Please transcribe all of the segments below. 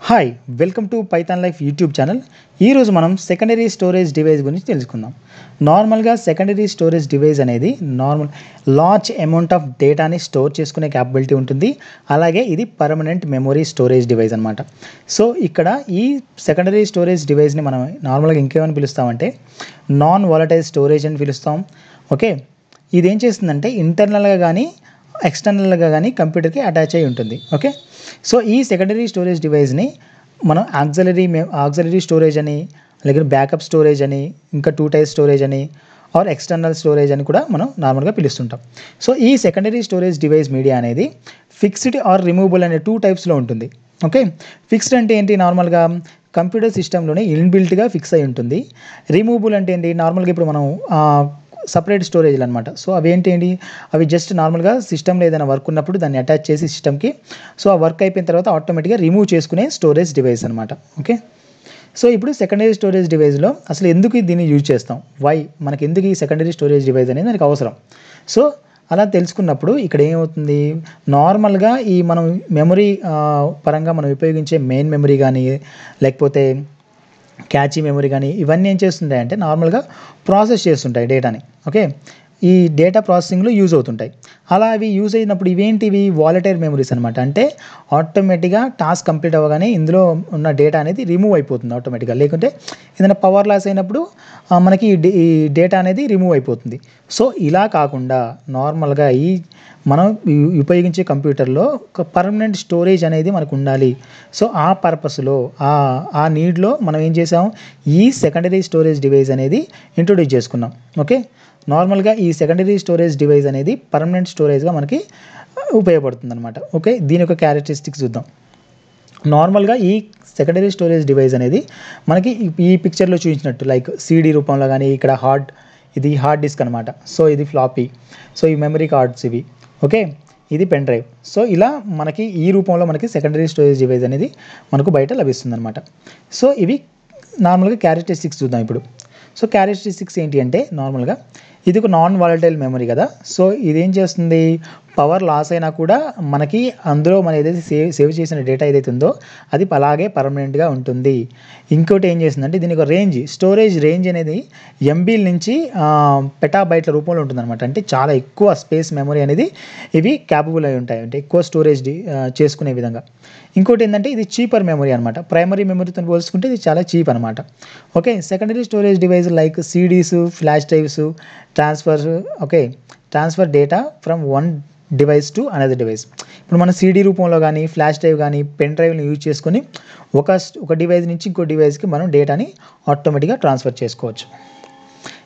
Hi welcome to Python life YouTube channel. ఈరోజు మనం secondary storage device గురించి తెలుసుకుందాం. నార్మల్గా సెకండరీ స్టోరేజ్ డివైస్ అనేది లార్జ్ అమౌంట్ ఆఫ్ డేటాని స్టోర్ చేసుకునే క్యాపబిలిటీ ఉంటుంది. అలాగే ఇది పర్మనెంట్ మెమొరీ స్టోరేజ్ డివైస్ అనమాట. సో ఇక్కడ ఈ సెకండరీ స్టోరేజ్ డివైస్ని మనం నార్మల్గా ఇంకేమని పిలుస్తామంటే నాన్ వాలటైల్ స్టోరేజ్ అని పిలుస్తాం. ఓకే, ఇది ఏం చేస్తుందంటే ఇంటర్నల్గా కానీ ఎక్స్టర్నల్గా కానీ కంప్యూటర్కి అటాచ్ అయి ఉంటుంది. ఓకే, సో ఈ సెకండరీ స్టోరేజ్ డివైస్ని మనం ఆక్సిలరీ స్టోరేజ్ అని, అలాగే బ్యాకప్ స్టోరేజ్ అని, ఇంకా 2 టైప్ స్టోరేజ్ అని, ఆర్ ఎక్స్టర్నల్ స్టోరేజ్ అని కూడా మనం నార్మల్గా పిలుస్తుంటాం. సో ఈ సెకండరీ స్టోరేజ్ డివైస్ మీడియా అనేది ఫిక్స్డ్ ఆర్ రిమూవబుల్ అనే 2 టైప్స్లో ఉంటుంది. ఓకే, ఫిక్స్డ్ అంటే ఏంటి, నార్మల్గా కంప్యూటర్ సిస్టంలోనే ఇన్బిల్ట్గా ఫిక్స్ అయి ఉంటుంది. రిమూవబుల్ అంటే ఏంటి, నార్మల్గా ఇప్పుడు మనం సపరేట్ స్టోరేజ్లు అనమాట. సో అవి ఏంటి, అవి జస్ట్ నార్మల్గా సిస్టంలో ఏదైనా వర్క్ ఉన్నప్పుడు దాన్ని అటాచ్ చేసి సిస్టమ్కి, సో ఆ వర్క్ అయిపోయిన తర్వాత ఆటోమేటిక్గా రిమూవ్ చేసుకునే స్టోరేజ్ డివైస్ అనమాట. ఓకే, సో ఇప్పుడు సెకండరీ స్టోరేజ్ డివైస్లో అసలు ఎందుకు దీన్ని యూజ్ చేస్తాం, మనకి ఎందుకు ఈ సెకండరీ స్టోరేజ్ డివైస్ అనేది మనకి అవసరం. సో అలా తెలుసుకున్నప్పుడు ఇక్కడ ఏమవుతుంది, నార్మల్గా ఈ మనం మెమరీ పరంగా మనం ఉపయోగించే మెయిన్ మెమరీ కానీ, లేకపోతే క్యాచీ మెమరీ కానీ, ఇవన్నీ ఏం చేస్తుంటాయి అంటే నార్మల్గా ప్రాసెస్ చేస్తుంటాయి డేటాని. ఓకే, ఈ డేటా ప్రాసెసింగ్లో యూజ్ అవుతుంటాయి. అలా అవి యూజ్ అయినప్పుడు ఇవేంటివి వాలటైల్ మెమరీస్ అనమాట. అంటే ఆటోమేటిక్గా టాస్క్ కంప్లీట్ అవ్వగానే ఇందులో ఉన్న డేటా అనేది రిమూవ్ అయిపోతుంది ఆటోమేటిక్గా. లేకుంటే ఏదైనా పవర్ లాస్ అయినప్పుడు మనకి ఈ డేటా అనేది రిమూవ్ అయిపోతుంది. సో ఇలా కాకుండా నార్మల్గా మనం ఉపయోగించే కంప్యూటర్లో ఒక పర్మనెంట్ స్టోరేజ్ అనేది మనకు ఉండాలి. సో ఆ పర్పస్లో ఆ నీడ్లో మనం ఏం చేసాం, ఈ సెకండరీ స్టోరేజ్ డివైస్ అనేది ఇంట్రొడ్యూస్ చేసుకున్నాం. ఓకే, నార్మల్గా ఈ సెకండరీ స్టోరేజ్ డివైస్ అనేది పర్మనెంట్ స్టోరేజ్గా మనకి ఉపయోగపడుతుంది అనమాట. ఓకే, దీని యొక్క క్యారెక్టరిస్టిక్స్ చూద్దాం. నార్మల్గా ఈ సెకండరీ స్టోరేజ్ డివైస్ అనేది మనకి ఈ పిక్చర్లో చూపించినట్టు లైక్ సిడి రూపంలో కానీ, ఇక్కడ ఇది హార్డ్ డిస్క్ అనమాట. సో ఇది ఫ్లాపీ, సో ఈ మెమరీ కార్డ్స్ ఇవి. ఓకే, ఇది పెన్ డ్రైవ్. సో ఇలా మనకి ఈ రూపంలో మనకి సెకండరీ స్టోరేజ్ డివైస్ అనేది మనకు బయట లభిస్తుంది అనమాట. సో ఇవి నార్మల్గా క్యారెక్టరిస్టిక్స్ చూద్దాం ఇప్పుడు. సో క్యారెక్టరిస్టిక్స్ ఏంటి అంటే, నార్మల్గా ఇది ఒక నాన్ వాలటైల్ మెమరీ కదా. సో ఇదేం చేస్తుంది, పవర్ లాస్ అయినా కూడా మనకి అందులో మనం ఏదైతే సేవ్ చేసిన డేటా ఏదైతే ఉందో అది అలాగే పర్మనెంట్గా ఉంటుంది. ఇంకోటి ఏం చేస్తుందంటే దీని ఒక స్టోరేజ్ రేంజ్ అనేది ఎంబీల నుంచి పెటాబైట్ల రూపంలో ఉంటుందన్నమాట. అంటే చాలా ఎక్కువ స్పేస్ మెమరీ అనేది ఇవి క్యాపబుల్ అయి ఉంటాయి, అంటే ఎక్కువ స్టోరేజ్ చేసుకునే విధంగా. ఇంకోటి ఏంటంటే ఇది చీపర్ మెమరీ అనమాట. ప్రైమరీ మెమరీతో పోల్చుకుంటే ఇది చాలా చీప్ అనమాట. Okay, secondary storage device like CDs, flash drives, transfer data from one device to another device. ఇప్పుడు మన సిడీ రూపంలో కానీ, ఫ్లాష్ డ్రైవ్ కానీ, పెన్ డ్రైవ్ని యూజ్ చేసుకొని ఒక డివైస్ నుంచి ఇంకో డివైస్కి మనం డేటాని ఆటోమేటిక్గా ట్రాన్స్ఫర్ చేసుకోవచ్చు.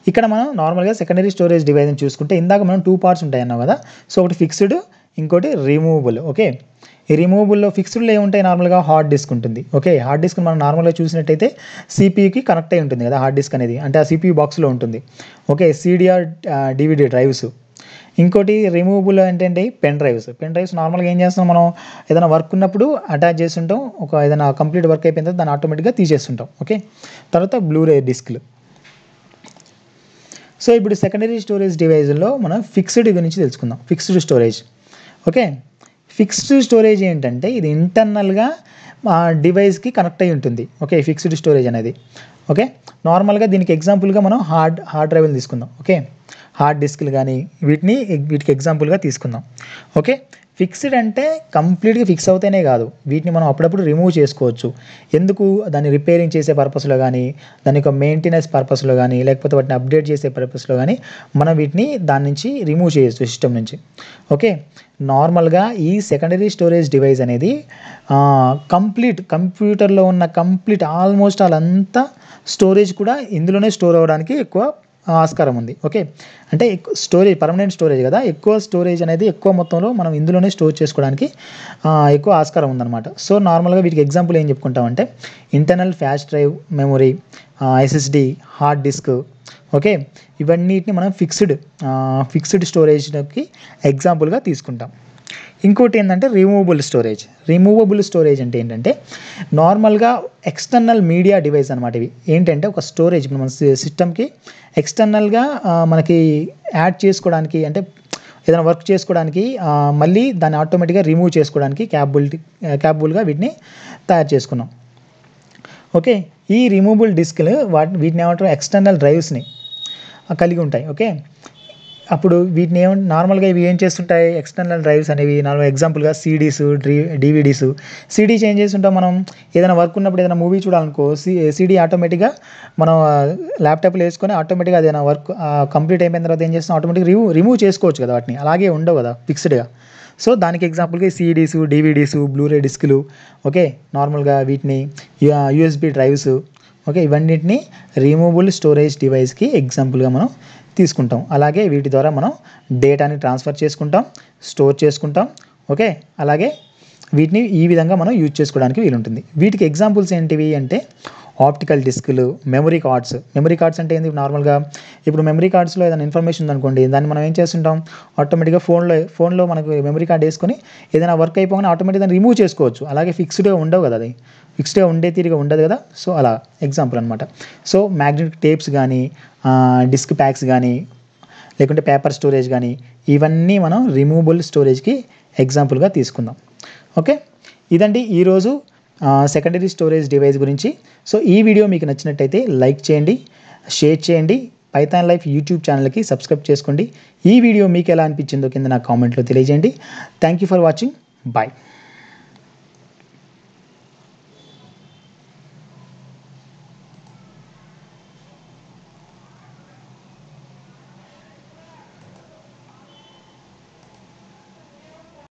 ఇక్కడ మనం నార్మల్గా సెకండరీ స్టోరేజ్ డివైస్ని చూసుకుంటే ఇందాక మనం 2 పార్ట్స్ ఉంటాయి అన్నాం కదా. సో ఒకటి ఫిక్స్డ్, ఇంకోటి రిమూవబుల్. ఓకే, ఈ రిమూవబుల్లో ఫిక్స్డ్లో ఏముంటాయి, నార్మల్గా హార్డ్ డిస్క్ ఉంటుంది. ఓకే, హార్డ్ డిస్క్ మనం నార్మల్గా చూసినట్టయితే సిపియూకి కనెక్ట్ అయి ఉంటుంది కదా హార్డ్ డిస్క్ అనేది, అంటే ఆ సిపియూ బాక్స్లో ఉంటుంది. Okay, CDR DVD drives. ఇంకోటి రిమూవబుల్ అంటే పెన్ డ్రైవ్స్ నార్మల్గా ఏం చేస్తాం, మనం ఏదైనా వర్క్ ఉన్నప్పుడు అటాచ్ చేస్తుంటాం, ఏదైనా కంప్లీట్ వర్క్ అయిపోయిన తర్వాత దాన్ని ఆటోమేటిక్గా తీసేస్తుంటాం. ఓకే, తర్వాత బ్లూరే డిస్క్లు. సో ఇప్పుడు సెకండరీ స్టోరేజ్ డివైజ్లో మనం ఫిక్స్డ్ గురించి తెలుసుకుందాం. Fixed storage. Okay, fixed storage ఏంటంటే ఇది ఇంటర్నల్గా డివైస్కి కనెక్ట్ అయి ఉంటుంది. ఓకే, ఫిక్స్డ్ స్టోరేజ్ అనేది. ఓకే, నార్మల్గా దీనికి ఎగ్జాంపుల్గా మనం హార్డ్ డ్రైవ్లు తీసుకుందాం. ఓకే, హార్డ్ డిస్క్లు కానీ వీటికి ఎగ్జాంపుల్గా తీసుకుందాం. ఓకే, ఫిక్స్డ్ అంటే కంప్లీట్గా ఫిక్స్ అవుతేనే కాదు, వీటిని మనం అప్పుడప్పుడు రిమూవ్ చేసుకోవచ్చు. ఎందుకు, దాన్ని రిపేరింగ్ చేసే పర్పస్లో కానీ, దాని యొక్క మెయింటెనెన్స్ పర్పస్లో కానీ, లేకపోతే వాటిని అప్డేట్ చేసే పర్పస్లో కానీ మనం వీటిని దాని నుంచి రిమూవ్ చేయొచ్చు సిస్టమ్ నుంచి. ఓకే, నార్మల్గా ఈ సెకండరీ స్టోరేజ్ డివైస్ అనేది కంప్యూటర్లో ఉన్న ఆల్మోస్ట్ అంతా స్టోరేజ్ కూడా ఇందులోనే స్టోర్ అవ్వడానికి ఎక్కువ ఆస్కారం ఉంది. ఓకే, అంటే పర్మనెంట్ స్టోరేజ్ కదా, ఎక్కువ స్టోరేజ్ అనేది ఎక్కువ మొత్తంలో మనం ఇందులోనే స్టోర్ చేసుకోవడానికి ఎక్కువ ఆస్కారం ఉందన్నమాట. సో నార్మల్గా వీటికి ఎగ్జాంపుల్ ఏం చెప్పుకుంటామంటే internal flash drive memory, SSD, hard disk. Okay, ఇవన్నిటిని మనం ఫిక్స్డ్ స్టోరేజ్కి ఎగ్జాంపుల్గా తీసుకుంటాం. ఇంకోటి ఏంటంటే రిమూవబుల్ స్టోరేజ్ అంటే ఏంటంటే నార్మల్గా ఎక్స్టర్నల్ మీడియా డివైస్ అనమాట. ఇవి ఏంటంటే ఒక స్టోరేజ్ మన సిస్టమ్కి ఎక్స్టర్నల్గా మనకి యాడ్ చేసుకోవడానికి, అంటే ఏదైనా వర్క్ చేసుకోవడానికి మళ్ళీ దాన్ని ఆటోమేటిక్గా రిమూవ్ చేసుకోవడానికి క్యాపబుల్గా వీటిని తయారు చేసుకున్నాం. ఓకే, ఈ రిమూవబుల్ డిస్క్లు వీటిని ఏమంటారు ఎక్స్టర్నల్ డ్రైవ్స్ని కలిగి ఉంటాయి. ఓకే, అప్పుడు వీటిని నార్మల్గా ఇవి ఏం చేస్తుంటాయి ఎక్స్టర్నల్ డ్రైవ్స్ అనేవి నార్మల్ ఎగ్జాంపుల్గా సీడీస్, డివిడీస్. సీడీ చేంజ్ చేస్తుంటాం మనం ఏదైనా వర్క్ ఉన్నప్పుడు ఏదైనా మూవీ చూడాలనుకో సీడీ ఆటోమేటిక్గా మనం ల్యాప్టాప్లో వేసుకొని ఆటోమేటిక్గా అదేనా వర్క్ కంప్లీట్ అయిపోయిన తర్వాత ఏం చేస్తాం ఆటోమేటిక్గా రిమూవ్ చేసుకోవచ్చు కదా వాటిని, అలాగే ఉండవు కదా ఫిక్స్డ్గా. సో దానికి ఎగ్జాంపుల్గా సీడీస్, డివిడీస్, బ్లూరే డిస్క్లు. ఓకే, నార్మల్గా వీటిని యూఎస్బి డ్రైవ్స్. ఓకే, ఇవన్నిటిని రిమూవబుల్ స్టోరేజ్ డివైస్కి ఎగ్జాంపుల్గా మనం తీసుకుంటాం. అలాగే వీటి ద్వారా మనం డేటాని ట్రాన్స్ఫర్ చేసుకుంటాం, స్టోర్ చేసుకుంటాం. ఓకే, అలాగే వీటిని ఈ విధంగా మనం యూజ్ చేసుకోవడానికి వీలుంటుంది. వీటికి ఎగ్జాంపుల్స్ ఏంటివి అంటే ఆప్టికల్ డిస్క్లు, మెమరీ కార్డ్స్. మెమరీ కార్డ్స్ అంటే ఏంటి, నార్మల్గా ఇప్పుడు మెమరీ కార్డ్స్లో ఏదైనా ఇన్ఫర్మేషన్ ఉందనుకోండి, దాన్ని మనం ఏం చేస్తుంటాం ఆటోమేటిక్గా ఫోన్లో మనకు మెమరీ కార్డ్ వేసుకొని ఏదైనా వర్క్ అయిపోగానే ఆటోమేటిక్గా దాన్ని రిమూవ్ చేసుకోవచ్చు. అలాగే ఫిక్స్డ్గా ఉండవు కదా, అది ఫిక్స్డ్గా ఉండే తీరుగా ఉండదు కదా. సో అలా ఎగ్జాంపుల్ అనమాట. సో మ్యాగ్నెటిక్ టేప్స్ కానీ, డిస్క్ ప్యాక్స్ కానీ, లేకుంటే పేపర్ స్టోరేజ్ కానీ, ఇవన్నీ మనం రిమూవబుల్ స్టోరేజ్కి ఎగ్జాంపుల్గా తీసుకుందాం. ఓకే, ఇదండి ఈరోజు సెకండరీ స్టోరేజ్ డివైస్ గురించి. సో ఈ వీడియో మీకు నచ్చినట్టయితే లైక్ చేయండి, షేర్ చేయండి, పైథాన్ లైఫ్ యూట్యూబ్ ఛానల్కి సబ్స్క్రైబ్ చేసుకోండి. ఈ వీడియో మీకు ఎలా అనిపించిందో కింద నా కామెంట్లో తెలియజేయండి. Thank you for watching. Bye.